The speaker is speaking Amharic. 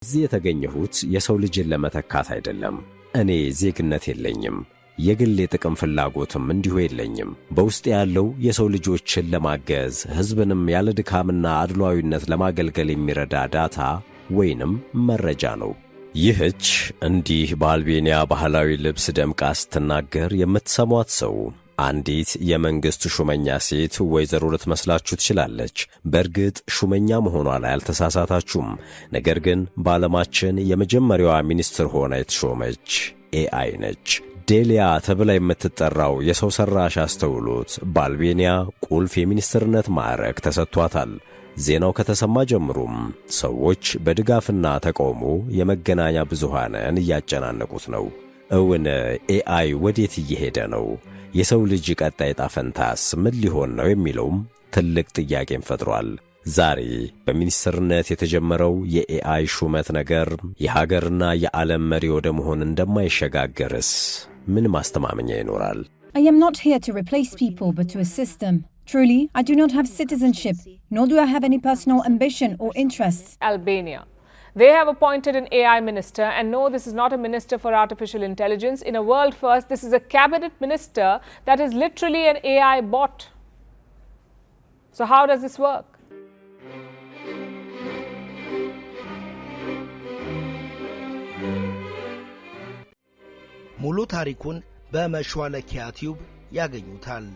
እዚህ የተገኘሁት የሰው ልጅን ለመተካት አይደለም። እኔ ዜግነት የለኝም። የግል የጥቅም ፍላጎትም እንዲሁ የለኝም። በውስጥ ያለው የሰው ልጆችን ለማገዝ ሕዝብንም ያለ ድካምና አድሏዊነት ለማገልገል የሚረዳ ዳታ ወይንም መረጃ ነው። ይህች እንዲህ በአልቤኒያ ባህላዊ ልብስ ደምቃ ስትናገር የምትሰሟት ሰው አንዲት የመንግሥት ሹመኛ ሴት ወይዘሮ ልትመስላችሁ ትችላለች። በእርግጥ ሹመኛ መሆኗ ላይ አልተሳሳታችሁም። ነገር ግን በዓለማችን የመጀመሪያዋ ሚኒስትር ሆና የተሾመች ኤአይ ነች። ዴሊያ ተብላ የምትጠራው የሰው ሠራሽ አስተውሎት በአልቤኒያ ቁልፍ የሚኒስትርነት ማዕረግ ተሰጥቷታል። ዜናው ከተሰማ ጀምሮም ሰዎች በድጋፍና ተቃውሞ የመገናኛ ብዙሃንን እያጨናነቁት ነው። እውን ኤአይ ወዴት እየሄደ ነው? የሰው ልጅ ቀጣይ ዕጣ ፈንታስ ምን ሊሆን ነው የሚለውም ትልቅ ጥያቄን ፈጥሯል። ዛሬ በሚኒስትርነት የተጀመረው የኤአይ ሹመት ነገር የሀገርና የዓለም መሪ ወደ መሆን እንደማይሸጋገርስ ምን ማስተማመኛ ይኖራል? I am not here to replace people but to assist them. Truly, I do not have citizenship, nor do I have any personal ambition or interests. Albania. They have appointed an AI minister, and no, this is not a minister for artificial intelligence. In a world first, this is a cabinet minister that is literally an AI bot. So how does this work? ሙሉ ታሪኩን በመሿለኪያ ቲዩብ ያገኙታል።